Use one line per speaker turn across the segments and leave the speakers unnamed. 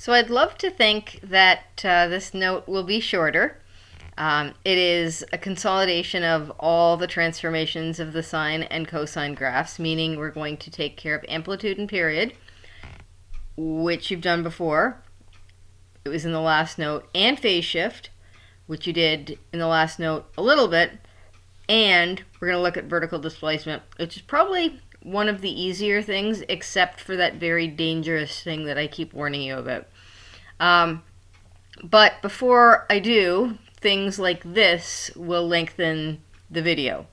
So I'd love to think that this note will be shorter. It is a consolidation of all the transformations of the sine and cosine graphs, meaning we're going to take care of amplitude and period, which you've done before. It was in the last note, and phase shift, which you did in the last note a little bit, and we're going to look at vertical displacement, which is probably one of the easier things, except for that very dangerous thing that I keep warning you about. But before I do, things like this will lengthen the video.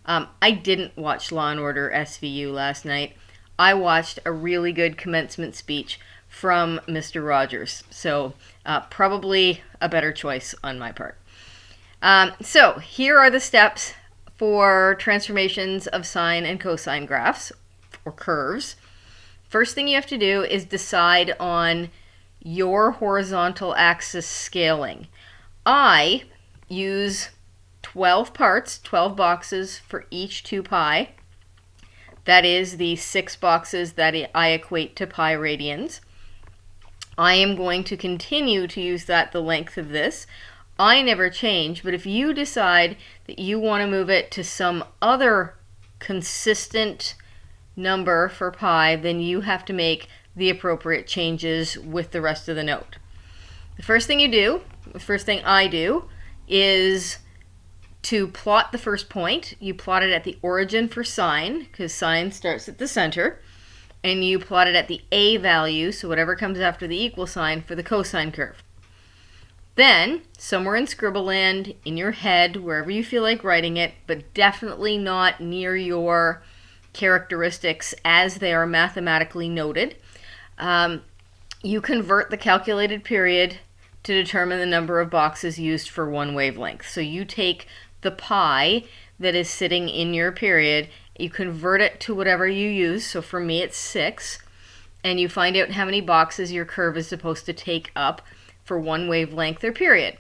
I didn't watch Law & Order SVU last night. I watched a really good commencement speech from Mr. Rogers, so probably a better choice on my part. So here are the steps for transformations of sine and cosine graphs, or curves. First thing you have to do is decide on your horizontal axis scaling. I use 12 parts, 12 boxes for each 2 pi. That is the 6 boxes that I equate to pi radians. I am going to continue to use that the length of this. I never change, but if you decide that you want to move it to some other consistent number for pi, then you have to make the appropriate changes with the rest of the note. The first thing I do is to plot the first point. You plot it at the origin for sine, because sine starts at the center, and you plot it at the a value, so whatever comes after the equal sign, for the cosine curve. Then, somewhere in scribble land, in your head, wherever you feel like writing it, but definitely not near your characteristics as they are mathematically noted, you convert the calculated period to determine the number of boxes used for one wavelength. So you take the pi that is sitting in your period, you convert it to whatever you use, so for me it's 6, and you find out how many boxes your curve is supposed to take up for one wavelength or period.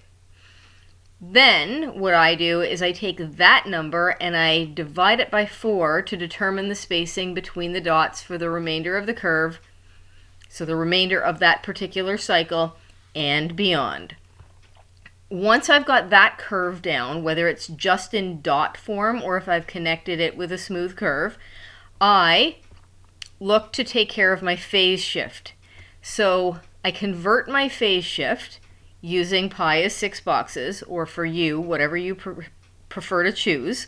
Then what I do is I take that number and I divide it by 4 to determine the spacing between the dots for the remainder of the curve, so the remainder of that particular cycle and beyond. Once I've got that curve down, whether it's just in dot form or if I've connected it with a smooth curve, I look to take care of my phase shift. So I convert my phase shift using pi as 6 boxes, or for you, whatever you prefer to choose.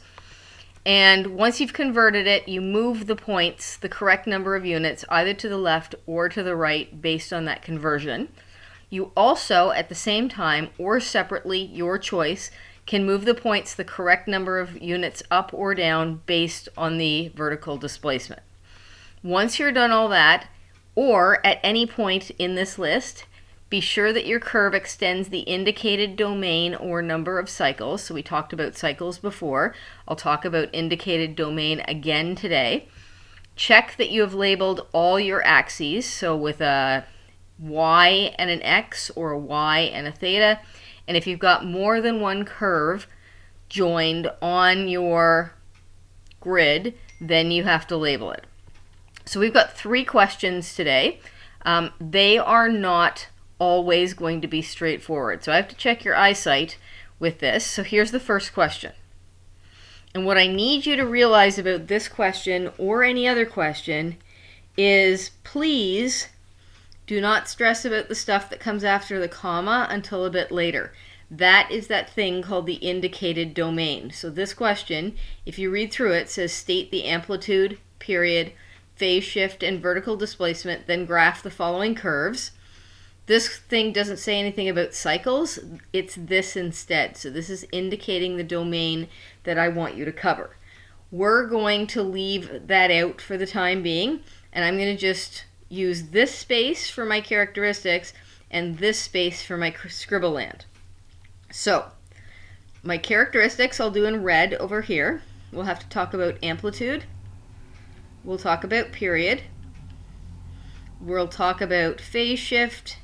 And once you've converted it, you move the points, the correct number of units, either to the left or to the right based on that conversion. You also, at the same time, or separately, your choice, can move the points the correct number of units up or down based on the vertical displacement. Once you're done all that, or at any point in this list, be sure that your curve extends the indicated domain or number of cycles. So we talked about cycles before. I'll talk about indicated domain again today. Check that you have labeled all your axes, so with a y and an x, or a y and a theta. And if you've got more than one curve joined on your grid, then you have to label it. So we've got 3 questions today. They are not always going to be straightforward, so I have to check your eyesight with this. So here's the first question. And what I need you to realize about this question or any other question is, please do not stress about the stuff that comes after the comma until a bit later. That is that thing called the indicated domain. So this question, if you read through it, says state the amplitude, period, phase shift, and vertical displacement, then graph the following curves. This thing doesn't say anything about cycles, it's this instead. So this is indicating the domain that I want you to cover. We're going to leave that out for the time being, and I'm going to just use this space for my characteristics and this space for my scribble land. So my characteristics I'll do in red over here. We'll have to talk about amplitude. We'll talk about period. We'll talk about phase shift.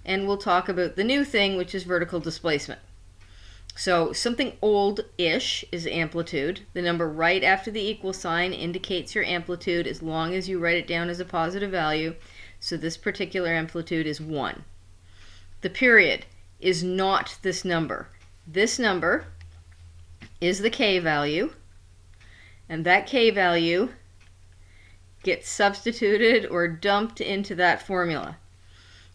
And we'll talk about the new thing, which is vertical displacement. So something old-ish is amplitude. The number right after the equal sign indicates your amplitude as long as you write it down as a positive value. So this particular amplitude is 1. The period is not this number. This number is the k value, and that k value gets substituted or dumped into that formula.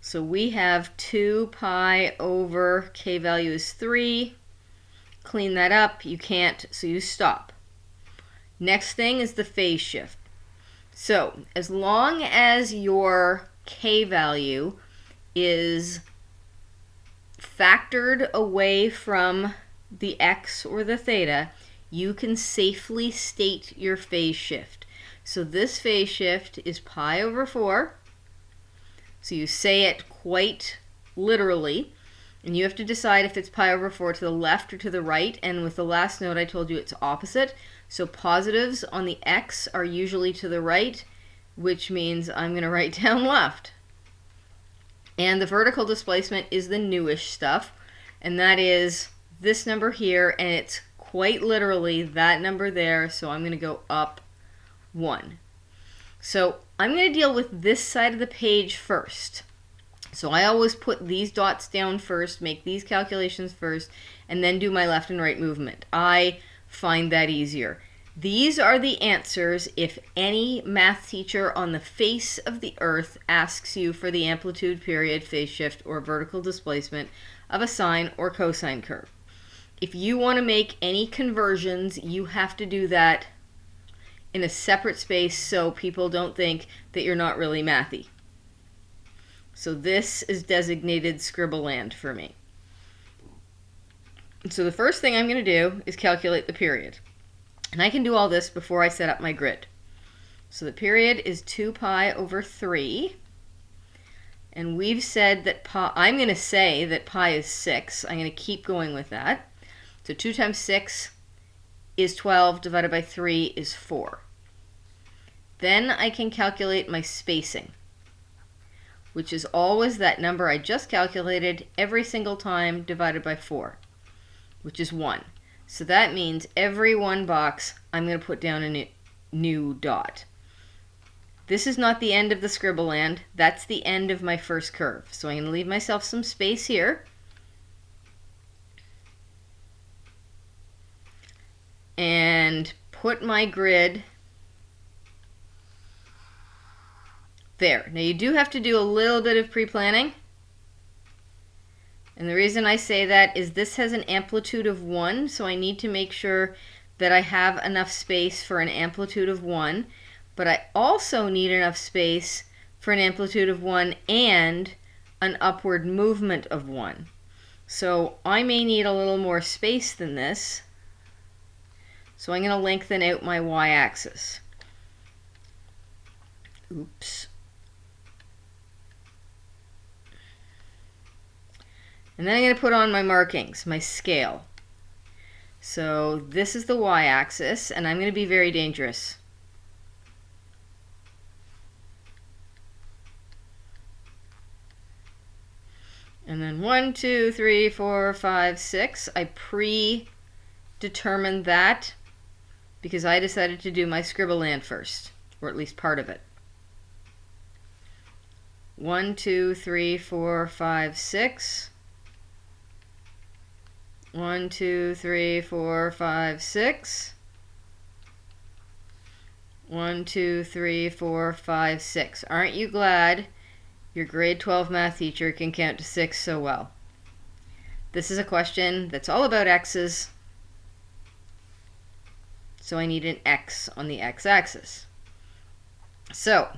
So we have 2 pi over k value is 3. Clean that up. You can't, so you stop. Next thing is the phase shift. So as long as your k value is factored away from the x or the theta, you can safely state your phase shift. So this phase shift is pi over 4. So you say it quite literally, and you have to decide if it's pi over 4 to the left or to the right, and with the last note I told you it's opposite. So positives on the x are usually to the right, which means I'm going to write down left. And the vertical displacement is the newish stuff, and that is this number here, and it's quite literally that number there, so I'm going to go up 1. So I'm going to deal with this side of the page first. So I always put these dots down first, make these calculations first, and then do my left and right movement. I find that easier. These are the answers if any math teacher on the face of the earth asks you for the amplitude, period, phase shift, or vertical displacement of a sine or cosine curve. If you want to make any conversions, you have to do that in a separate space so people don't think that you're not really mathy. So this is designated scribble land for me. So the first thing I'm going to do is calculate the period. And I can do all this before I set up my grid. So the period is 2 pi over 3. And we've said that pi, I'm going to say that pi is 6. I'm going to keep going with that. So 2 times 6 is 12, divided by 3 is 4. Then I can calculate my spacing, which is always that number I just calculated every single time divided by 4, which is 1. So that means every one box I'm going to put down a new dot. This is not the end of the scribble land, that's the end of my first curve. So I'm going to leave myself some space here. And put my grid there. Now you do have to do a little bit of pre-planning. And the reason I say that is this has an amplitude of 1, so I need to make sure that I have enough space for an amplitude of 1. But I also need enough space for an amplitude of 1 and an upward movement of 1. So I may need a little more space than this. So I'm going to lengthen out my y-axis. Oops. And then I'm going to put on my markings, my scale. So this is the y-axis, and I'm going to be very dangerous. And then 1, 2, 3, 4, 5, 6. I predetermined that because I decided to do my scribble land first, or at least part of it. 1, 2, 3, 4, 5, 6. 1, 2, 3, 4, 5, 6. 1, 2, 3, 4, 5, 6. Aren't you glad your grade 12 math teacher can count to 6 so well? This is a question that's all about x's, so I need an x on the x-axis. So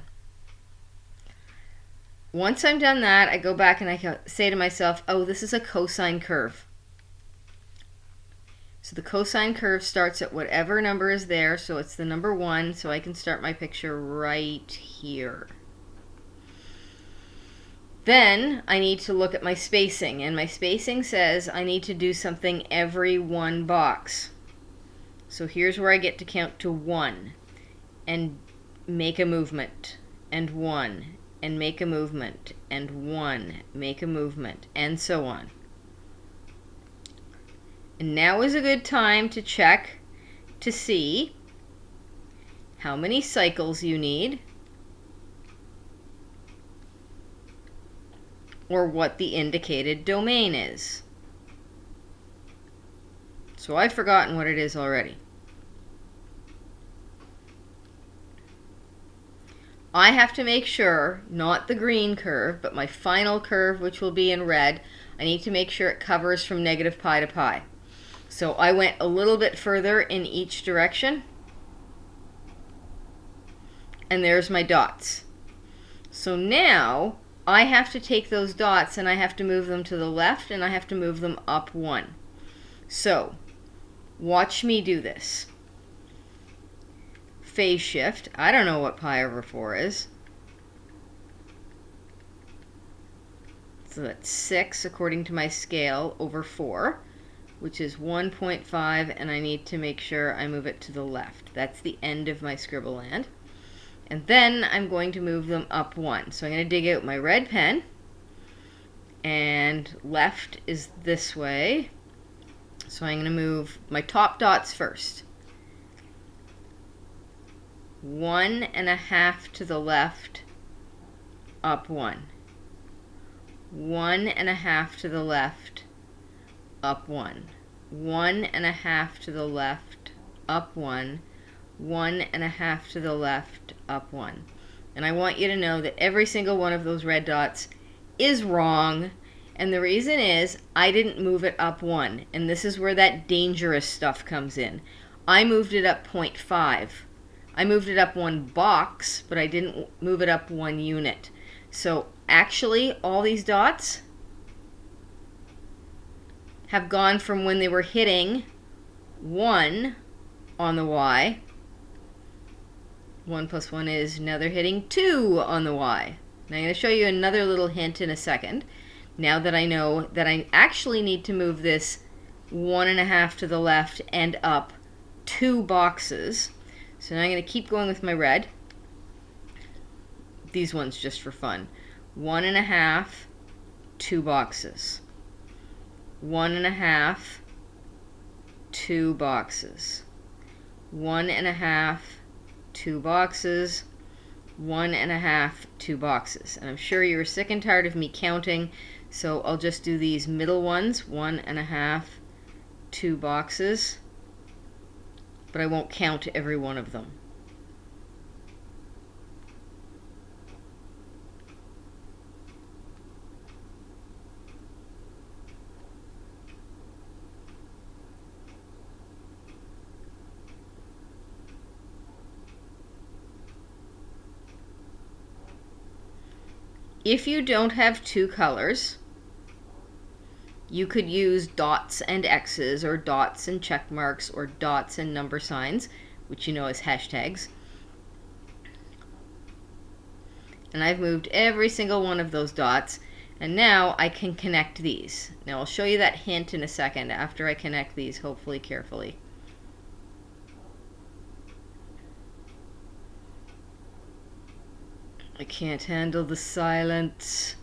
once I'm done that, I go back and I say to myself, oh, this is a cosine curve. So the cosine curve starts at whatever number is there, so it's the number 1, so I can start my picture right here. Then I need to look at my spacing, and my spacing says I need to do something every one box. So here's where I get to count to 1 and make a movement, and 1 and make a movement, and 1, make a movement, and so on. And now is a good time to check to see how many cycles you need. or what the indicated domain is. So I've forgotten what it is already. I have to make sure, not the green curve, but my final curve, which will be in red, I need to make sure it covers from negative pi to pi. So I went a little bit further in each direction, and there's my dots. So now I have to take those dots and I have to move them to the left, and I have to move them up 1. So watch me do this. Phase shift. I don't know what pi over 4 is. So that's 6 according to my scale over 4, which is 1.5, and I need to make sure I move it to the left. That's the end of my scribble land. And then I'm going to move them up 1. So I'm going to dig out my red pen, and left is this way. So I'm going to move my top dots first. 1.5 to the left, up 1. 1.5 to the left, up 1. 1.5 to the left, up 1. 1.5 to the left, up 1. And I want you to know that every single one of those red dots is wrong, and the reason is I didn't move it up 1, and this is where that dangerous stuff comes in. I moved it up 0.5. I moved it up 1 box, but I didn't move it up 1 unit. So actually, all these dots have gone from when they were hitting 1 on the y. 1 plus 1 is, now they're hitting 2 on the y. Now I'm going to show you another little hint in a second. Now that I know that I actually need to move this 1.5 to the left and up 2 boxes. So now I'm going to keep going with my red. These ones just for fun. 1.5, 2 boxes. 1.5, 2 boxes. 1.5, 2 boxes. 1.5, 2 boxes. And I'm sure you're sick and tired of me counting, so I'll just do these middle ones. 1.5, 2 boxes. But I won't count every one of them. If you don't have 2 colors, you could use dots and X's, or dots and check marks, or dots and number signs, which you know as hashtags. And I've moved every single one of those dots, and now I can connect these. Now I'll show you that hint in a second after I connect these, hopefully carefully. I can't handle the silence.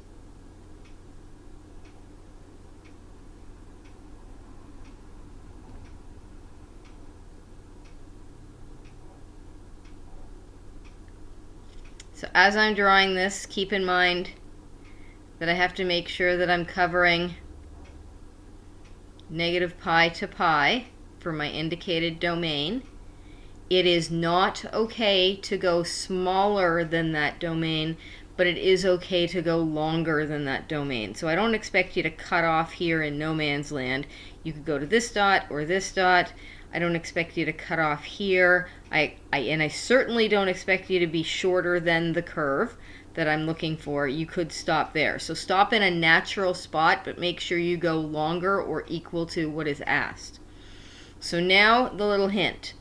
So as I'm drawing this, keep in mind that I have to make sure that I'm covering negative pi to pi for my indicated domain. It is not okay to go smaller than that domain, but it is okay to go longer than that domain. So I don't expect you to cut off here in no man's land. You could go to this dot or this dot. I don't expect you to cut off here. And I certainly don't expect you to be shorter than the curve that I'm looking for. You could stop there. So stop in a natural spot, but make sure you go longer or equal to what is asked. So now the little hint.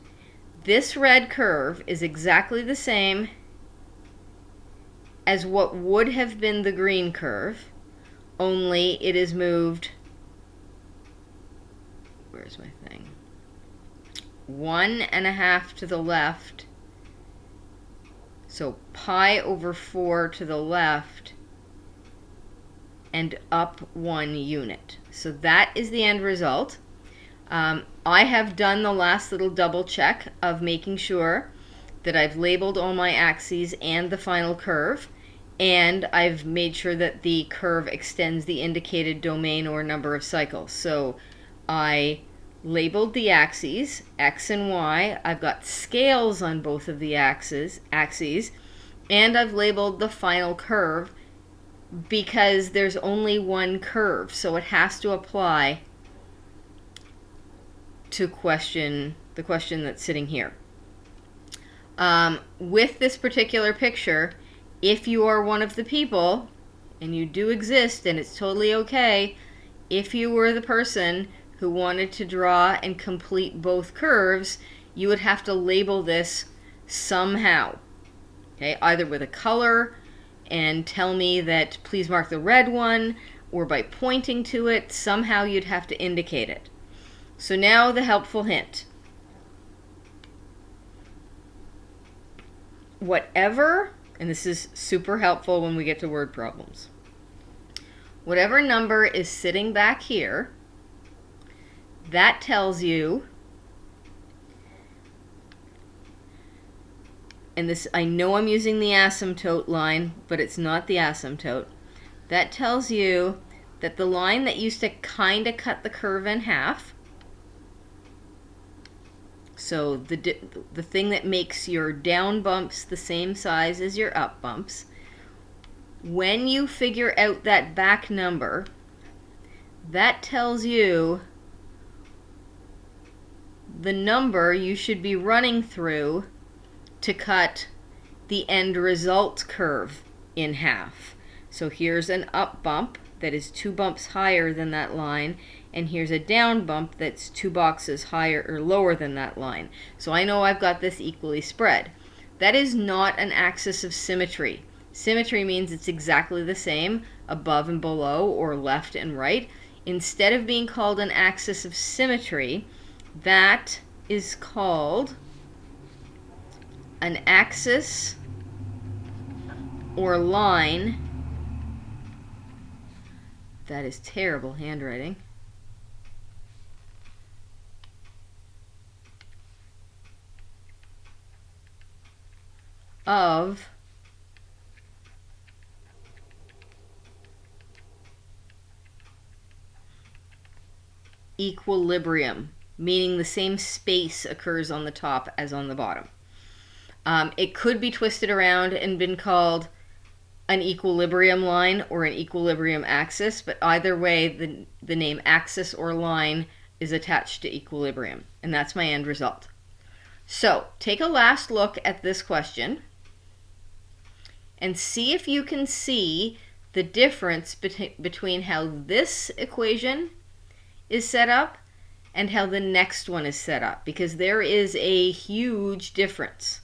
This red curve is exactly the same as what would have been the green curve, only it is moved, where's my thing, 1.5 to the left, so pi over 4 to the left, and up 1 unit. So that is the end result. I have done the last little double check of making sure that I've labeled all my axes and the final curve, and I've made sure that the curve extends the indicated domain or number of cycles. So I labeled the axes, X and Y. I've got scales on both of the axes, and I've labeled the final curve because there's only one curve, so it has to apply to the question that's sitting here. With this particular picture, if you are one of the people, and you do exist and it's totally okay, if you were the person who wanted to draw and complete both curves, you would have to label this somehow. Okay, either with a color and tell me that please mark the red one, or by pointing to it, somehow you'd have to indicate it. So now the helpful hint. Whatever, and this is super helpful when we get to word problems, whatever number is sitting back here, that tells you, and this, I know I'm using the asymptote line, but it's not the asymptote. That tells you that the line that used to kind of cut the curve in half, so the thing that makes your down bumps the same size as your up bumps, when you figure out that back number, that tells you the number you should be running through to cut the end result curve in half. So here's an up bump that is 2 bumps higher than that line, and here's a down bump that's 2 boxes higher or lower than that line. So I know I've got this equally spread. That is not an axis of symmetry. Symmetry means it's exactly the same above and below, or left and right. Instead of being called an axis of symmetry, that is called an axis or line. That is terrible handwriting. Of equilibrium, meaning the same space occurs on the top as on the bottom. It could be twisted around and been called an equilibrium line or an equilibrium axis, but either way, the name axis or line is attached to equilibrium, and that's my end result. So take a last look at this question and see if you can see the difference between how this equation is set up and how the next one is set up, because there is a huge difference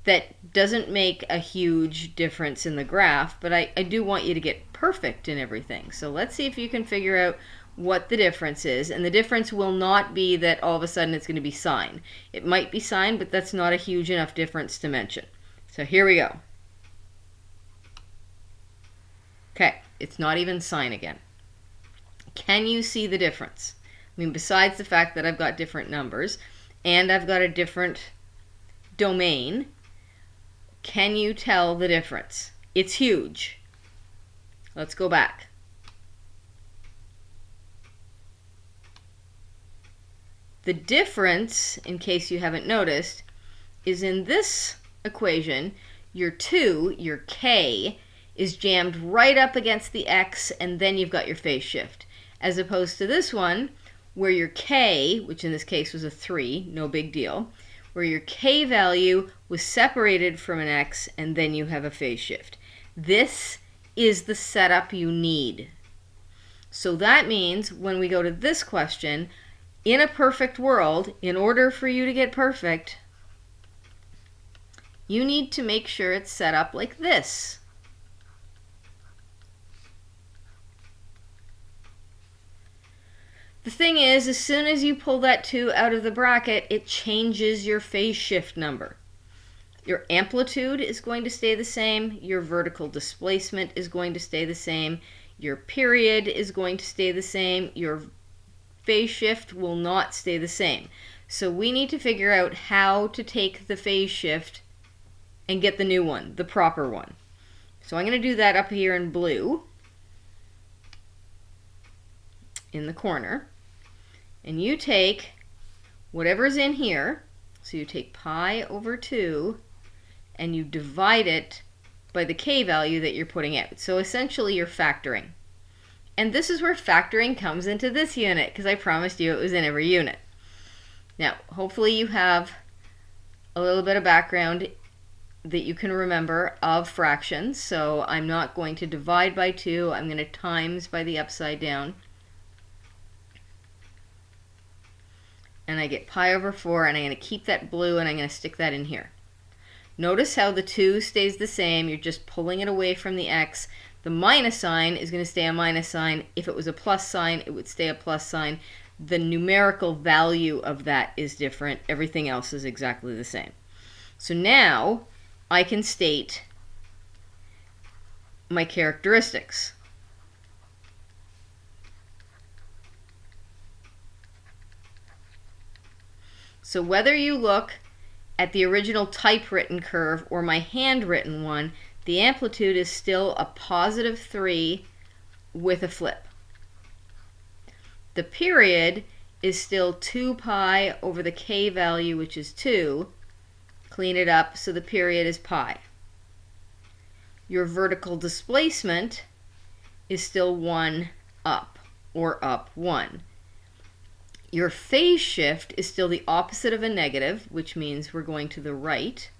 that doesn't make a huge difference in the graph, but I do want you to get perfect in everything. So let's see if you can figure out what the difference is, and the difference will not be that all of a sudden it's going to be sine. It might be sine, but that's not a huge enough difference to mention. So here we go. Okay, it's not even sine again. Can you see the difference? I mean, besides the fact that I've got different numbers and I've got a different domain, can you tell the difference? It's huge. Let's go back. The difference, in case you haven't noticed, is in this equation, your 2, your k, is jammed right up against the x, and then you've got your phase shift. As opposed to this one, where your k, which in this case was a 3, no big deal, where your k value was separated from an x, and then you have a phase shift. This is the setup you need. So that means when we go to this question, in a perfect world, in order for you to get perfect, you need to make sure it's set up like this. The thing is, as soon as you pull that 2 out of the bracket, it changes your phase shift number. Your amplitude is going to stay the same, your vertical displacement is going to stay the same, your period is going to stay the same, your phase shift will not stay the same. So we need to figure out how to take the phase shift and get the new one, the proper one. So I'm going to do that up here in blue in the corner. And you take whatever's in here, so you take pi over 2 and you divide it by the k value that you're putting out. So essentially you're factoring. And this is where factoring comes into this unit, because I promised you it was in every unit. Now, hopefully you have a little bit of background that you can remember of fractions. So I'm not going to divide by 2, I'm going to times by the upside down. And I get pi over 4, and I'm going to keep that blue and I'm going to stick that in here. Notice how the 2 stays the same, you're just pulling it away from the x. The minus sign is going to stay a minus sign. If it was a plus sign, it would stay a plus sign. The numerical value of that is different. Everything else is exactly the same. So now I can state my characteristics. So whether you look at the original typewritten curve or my handwritten one, the amplitude is still a positive 3 with a flip. The period is still 2 pi over the k value, which is 2. Clean it up, so the period is pi. Your vertical displacement is still 1 up, or up 1. Your phase shift is still the opposite of a negative, which means we're going to the right.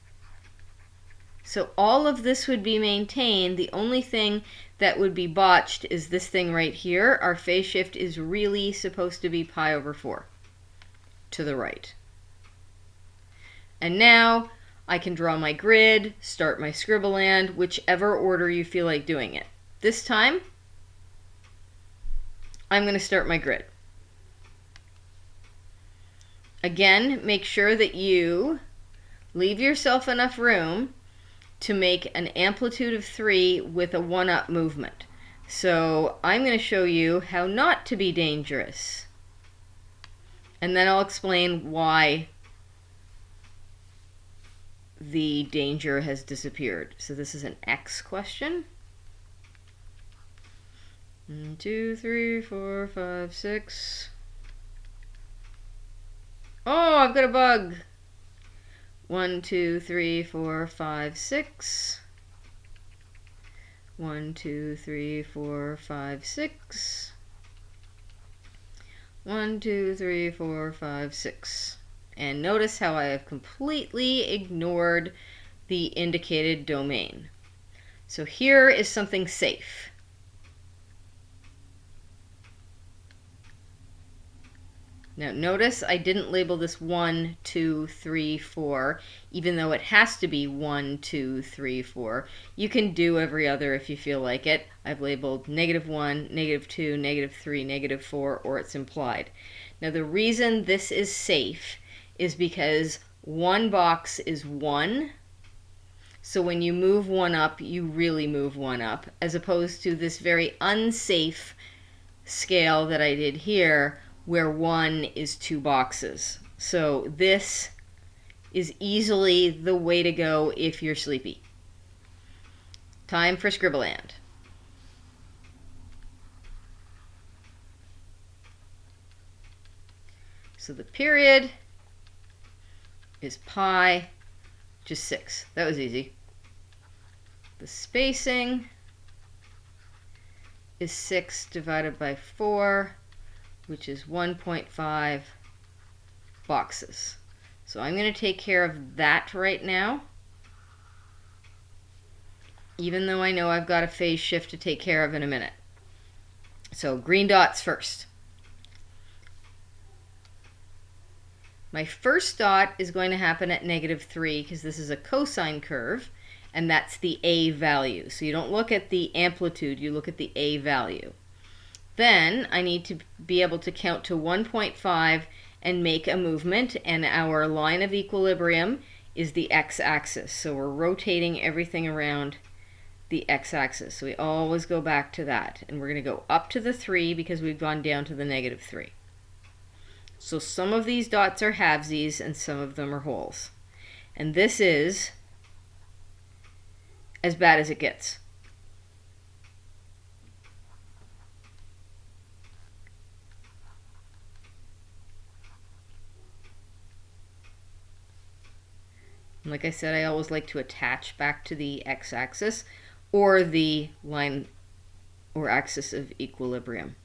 So all of this would be maintained. The only thing that would be botched is this thing right here. Our phase shift is really supposed to be pi over 4 to the right. And now I can draw my grid, start my scribbleland, whichever order you feel like doing it. This time, I'm going to start my grid. Again, make sure that you leave yourself enough room to make an amplitude of 3 with a 1-up movement. So I'm going to show you how not to be dangerous. And then I'll explain why the danger has disappeared. So this is an X question. 1, 2, 3, 4, 5, 6. Oh, I've got a bug. 1, 2, 3, 4, 5, 6. 1, 2, 3, 4, 5, 6. 1, 2, 3, 4, 5, 6. And notice how I have completely ignored the indicated domain. So here is something safe. Now notice I didn't label this 1, 2, 3, 4, even though it has to be 1, 2, 3, 4. You can do every other if you feel like it. I've labeled -1, -2, -3, -4, or it's implied. Now the reason this is safe is because one box is 1. So when you move 1 up, you really move 1 up, as opposed to this very unsafe scale that I did here, where 1 is 2 boxes. So this is easily the way to go if you're sleepy. Time for Scribbleland. So the period is pi, just 6. That was easy. The spacing is 6 divided by 4, which is 1.5 boxes. So I'm going to take care of that right now, even though I know I've got a phase shift to take care of in a minute. So green dots first. My first dot is going to happen at -3 because this is a cosine curve, and that's the A value. So you don't look at the amplitude, you look at the A value. Then I need to be able to count to 1.5 and make a movement, and our line of equilibrium is the x-axis. So we're rotating everything around the x-axis. So we always go back to that. And we're going to go up to the 3 because we've gone down to the -3. So some of these dots are halvesies and some of them are wholes. And this is as bad as it gets. And like I said, I always like to attach back to the x-axis or the line or axis of equilibrium.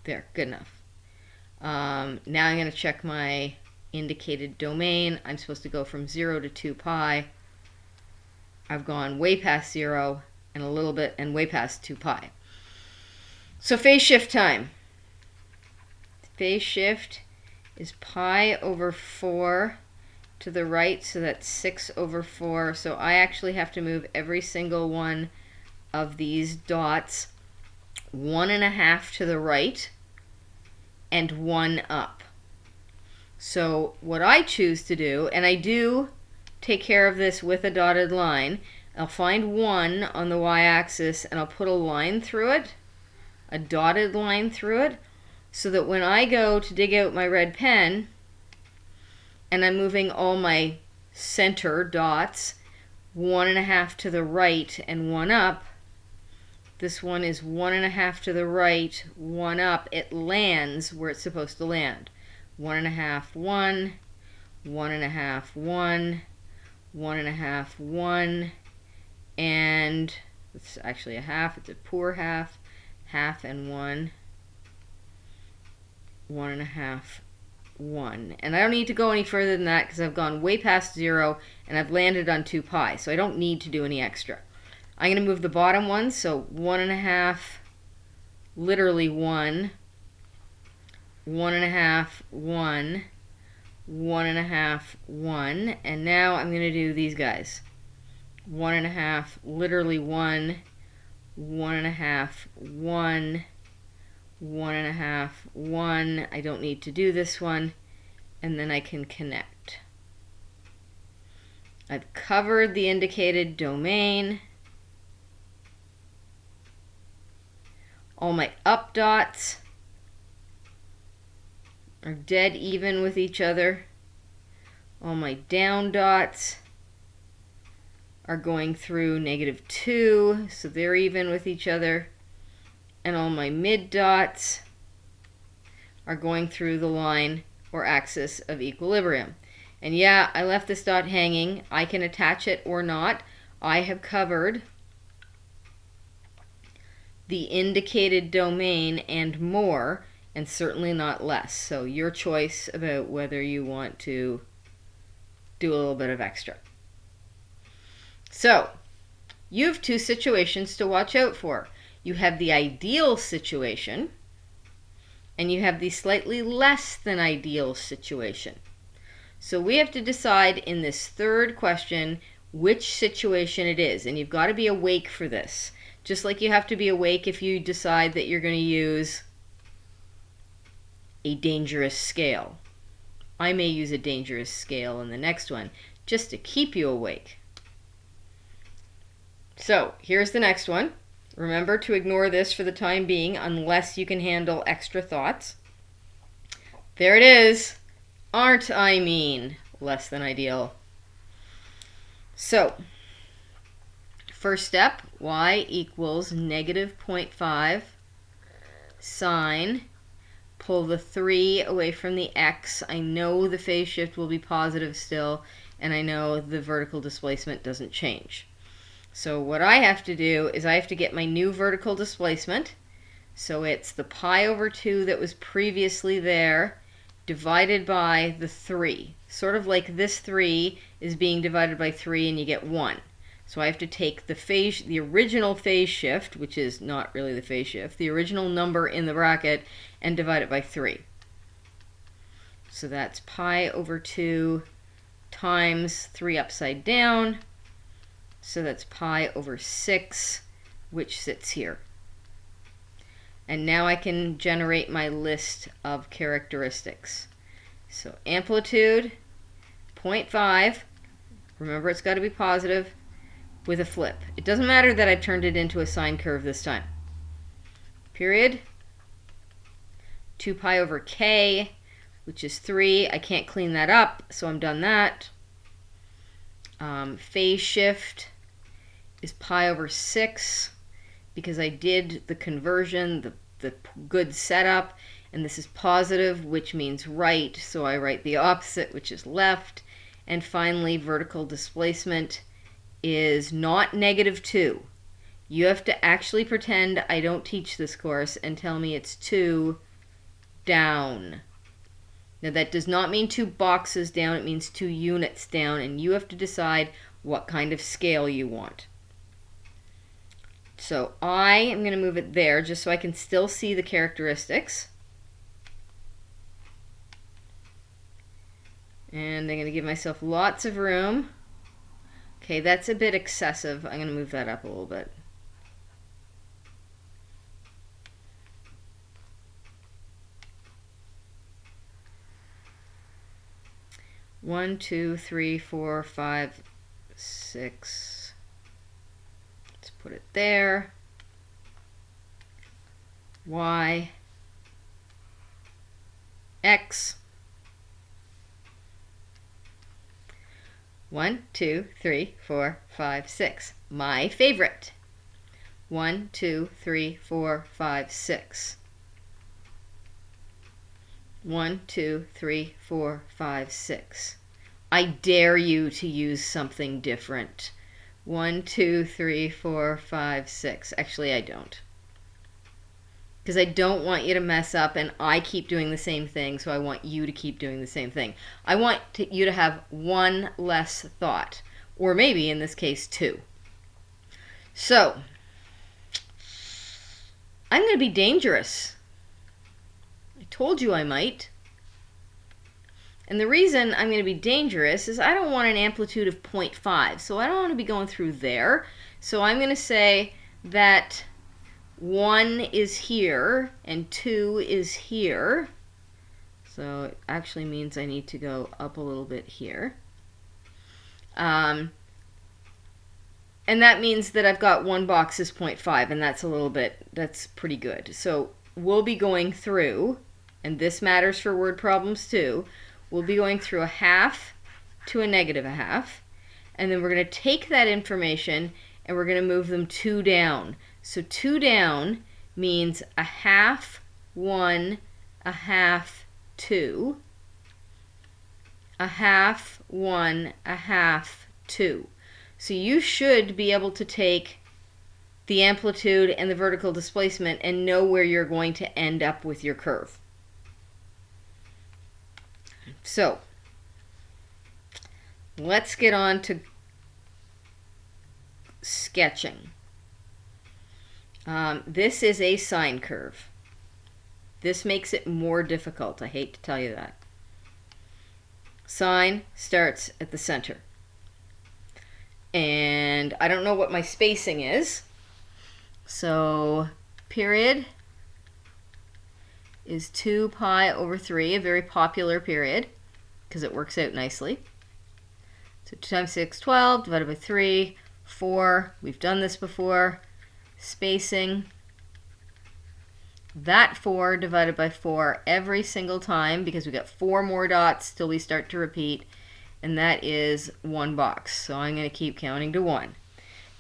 There, good enough. Now I'm going to check my indicated domain. I'm supposed to go from 0 to 2 pi. I've gone way past 0 and a little bit and way past 2 pi. So phase shift time. Phase shift is pi over 4 to the right, so that's 6 over 4. So I actually have to move every single one of these dots 1.5 to the right and 1 up. So what I choose to do, and I do take care of this with a dotted line, I'll find 1 on the y-axis and I'll put a line through it, a dotted line through it, so that when I go to dig out my red pen and I'm moving all my center dots 1.5 to the right and 1 up, this one is 1.5 to the right, 1 up. It lands where it's supposed to land. 1.5, 1, 1.5, 1, 1.5, 1, and it's actually a half. It's a poor half, half and 1, 1.5, 1. And I don't need to go any further than that because I've gone way past 0 and I've landed on 2 pi, so I don't need to do any extra. I'm going to move the bottom one, so 1.5, literally 1, 1.5, 1, 1.5, 1, and now I'm going to do these guys. 1.5, literally 1, 1.5, 1, 1.5, 1. I don't need to do this one, and then I can connect. I've covered the indicated domain. All my up dots are dead even with each other. All my down dots are going through -2, so they're even with each other. And all my mid dots are going through the line or axis of equilibrium. And yeah, I left this dot hanging. I can attach it or not. I have covered the indicated domain and more, and certainly not less. So your choice about whether you want to do a little bit of extra. So you have 2 situations to watch out for. You have the ideal situation, and you have the slightly less than ideal situation. So we have to decide in this third question which situation it is, and you've got to be awake for this. Just like you have to be awake if you decide that you're going to use a dangerous scale. I may use a dangerous scale in the next one just to keep you awake. So here's the next one. Remember to ignore this for the time being unless you can handle extra thoughts. There it is. Aren't I mean? Less than ideal. So first step, y equals -0.5 sine. Pull the 3 away from the x. I know the phase shift will be positive still, and I know the vertical displacement doesn't change. So what I have to do is I have to get my new vertical displacement. So it's the pi over 2 that was previously there divided by the 3. Sort of like this 3 is being divided by 3 and you get 1. So I have to take the original phase shift, which is not really the phase shift, the original number in the bracket, and divide it by 3. So that's pi over 2 times 3 upside down. So that's pi over 6, which sits here. And now I can generate my list of characteristics. So amplitude, 0.5. Remember, it's got to be positive with a flip. It doesn't matter that I've turned it into a sine curve this time. Period. 2 pi over k, which is 3. I can't clean that up, so I'm done that. Phase shift is pi over 6 because I did the conversion, the good setup, And this is positive, which means right, so I write the opposite, which is left. And finally, vertical displacement is not -2. You have to actually pretend I don't teach this course and tell me it's 2 down. Now that does not mean 2 boxes down, it means 2 units down, and you have to decide what kind of scale you want. So I am going to move it there just so I can still see the characteristics. And I'm going to give myself lots of room. Okay, that's a bit excessive. I'm going to move that up a little bit. One, two, three, four, 5, 6. Let's put it there. Y, X. 1, 2, 3, 4, 5, 6. My favorite. 1, 2, 3, 4, 5, 6. 1, 2, 3, 4, 5, 6. I dare you to use something different. 1, 2, 3, 4, 5, 6. Actually, I don't. Because I don't want you to mess up and I keep doing the same thing, so I want you to keep doing the same thing. I want you to have one less thought, or maybe in this case 2. So, I'm going to be dangerous. I told you I might. And the reason I'm going to be dangerous is I don't want an amplitude of 0.5, so I don't want to be going through there. So I'm going to say that 1 is here and 2 is here. So it actually means I need to go up a little bit here. And that means that I've got 1 box is 0.5, and that's pretty good. So we'll be going through, and this matters for word problems too, we'll be going through a half to a -1/2, and then we're going to take that information and we're going to move them 2 down. So 2 down means 1/2, 1, 1/2, 2. 1/2, 1, 1/2, 2. So you should be able to take the amplitude and the vertical displacement and know where you're going to end up with your curve. So let's get on to sketching. This is a sine curve. This makes it more difficult. I hate to tell you that. Sine starts at the center. And I don't know what my spacing is. So period is 2 pi over 3, a very popular period because it works out nicely. So 2 times 6, 12, divided by 3, 4. We've done this before. Spacing, that 4 divided by 4 every single time because we got 4 more dots till we start to repeat, and that is 1 box. So I'm going to keep counting to 1.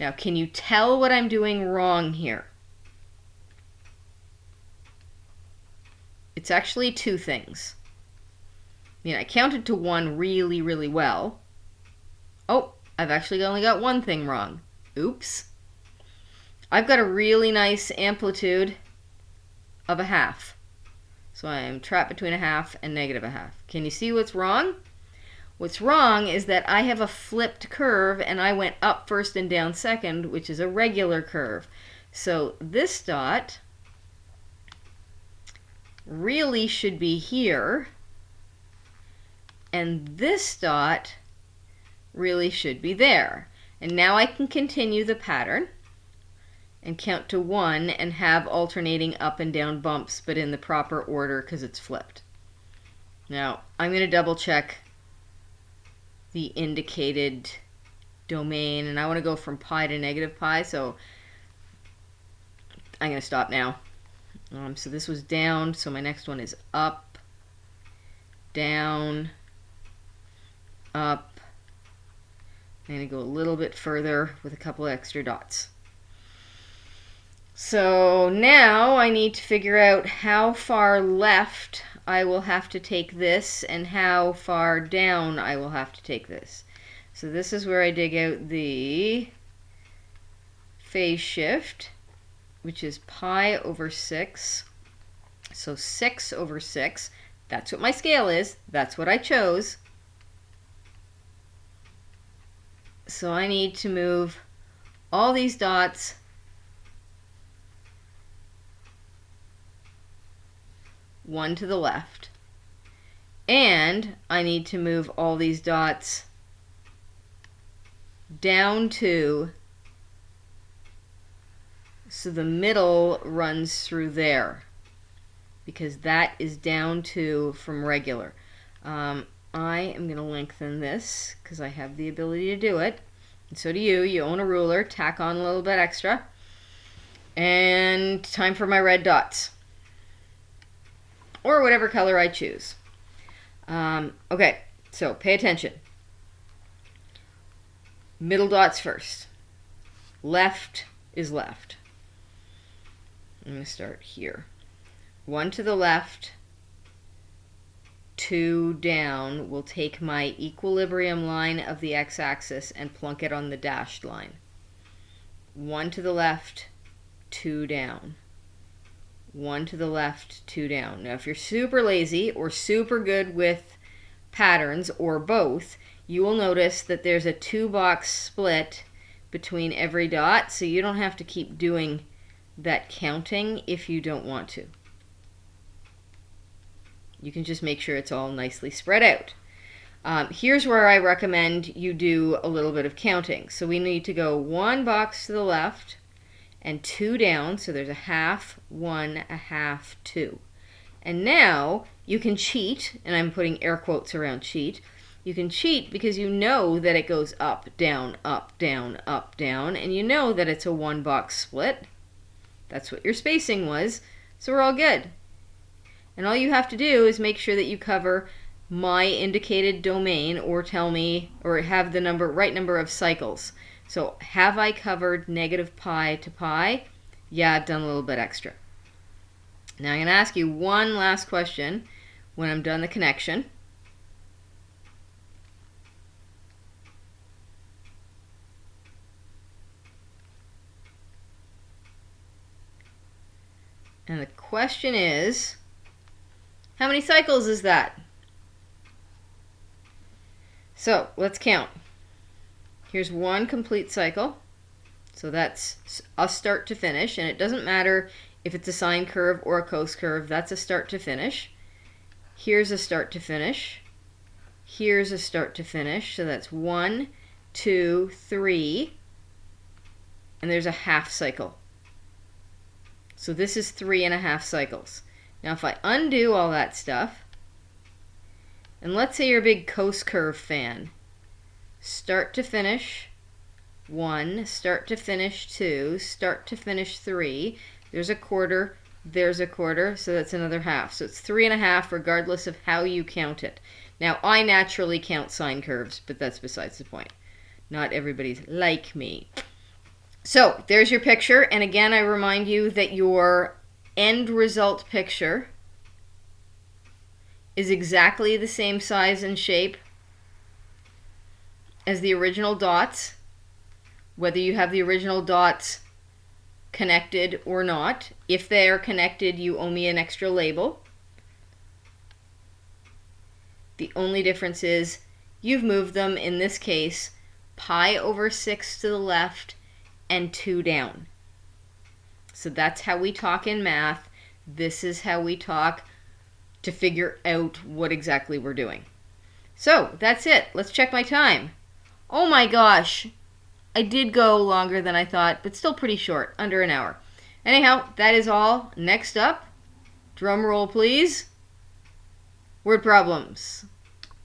Now, can you tell what I'm doing wrong here? It's actually 2 things. I mean, I counted to 1 really, really well. Oh, I've actually only got 1 thing wrong. Oops. I've got a really nice amplitude of 1/2. So I am trapped between 1/2 and -1/2. Can you see what's wrong? What's wrong is that I have a flipped curve and I went up first and down second, which is a regular curve. So this dot really should be here, and this dot really should be there. And now I can continue the pattern and count to 1 and have alternating up and down bumps, but in the proper order because it's flipped. Now, I'm going to double check the indicated domain, and I want to go from pi to -pi, so I'm going to stop now. So this was down, so my next one is up, down, up. I'm going to go a little bit further with a couple extra dots. So now I need to figure out how far left I will have to take this and how far down I will have to take this. So this is where I dig out the phase shift, which is pi over 6. So 6 over 6, that's what my scale is. That's what I chose. So I need to move all these dots one to the left. And I need to move all these dots down to, so the middle runs through there, because that is down to from regular. I am going to lengthen this because I have the ability to do it. And so do you. You own a ruler. Tack on a little bit extra. And time for my red dots. Or whatever color I choose. Okay, so pay attention. Middle dots first. Left is left. I'm going to start here. 1 to the left, 2 down. Will take my equilibrium line of the x-axis and plunk it on the dashed line. 1 to the left, 2 down. 1 to the left, 2 down. Now if you're super lazy or super good with patterns or both, you will notice that there's a 2-box split between every dot, so you don't have to keep doing that counting if you don't want to. You can just make sure it's all nicely spread out. Here's where I recommend you do a little bit of counting. So we need to go 1 box to the left and 2 down, so there's a half, 1, a half, 2. And now you can cheat, and I'm putting air quotes around cheat. You can cheat because you know that it goes up, down, up, down, up, down, and you know that it's a 1-box split. That's what your spacing was, so we're all good. And all you have to do is make sure that you cover my indicated domain, or tell me, or have the right number of cycles. So have I covered negative pi to pi? Yeah, I've done a little bit extra. Now I'm going to ask you one last question when I'm done the connection. And the question is, how many cycles is that? So let's count. Here's 1 complete cycle. So that's a start to finish, and it doesn't matter if it's a sine curve or a cos curve, that's a start to finish. Here's a start to finish. Here's a start to finish. So that's 1, 2, 3, and there's a half cycle. So this is 3.5 cycles. Now if I undo all that stuff, and let's say you're a big cos curve fan, start to finish 1, start to finish 2, start to finish 3, there's a quarter, there's a quarter, so that's another half. So it's 3.5 regardless of how you count it. Now I naturally count sine curves, but that's besides the point. Not everybody's like me. So there's your picture, and again I remind you that your end result picture is exactly the same size and shape as the original dots, whether you have the original dots connected or not. If they are connected, you owe me an extra label. The only difference is you've moved them, in this case, pi over 6 to the left and 2 down. So that's how we talk in math. This is how we talk to figure out what exactly we're doing. So that's it. Let's check my time. Oh my gosh, I did go longer than I thought, but still pretty short, under an hour. Anyhow, that is all. Next up, drum roll please, word problems.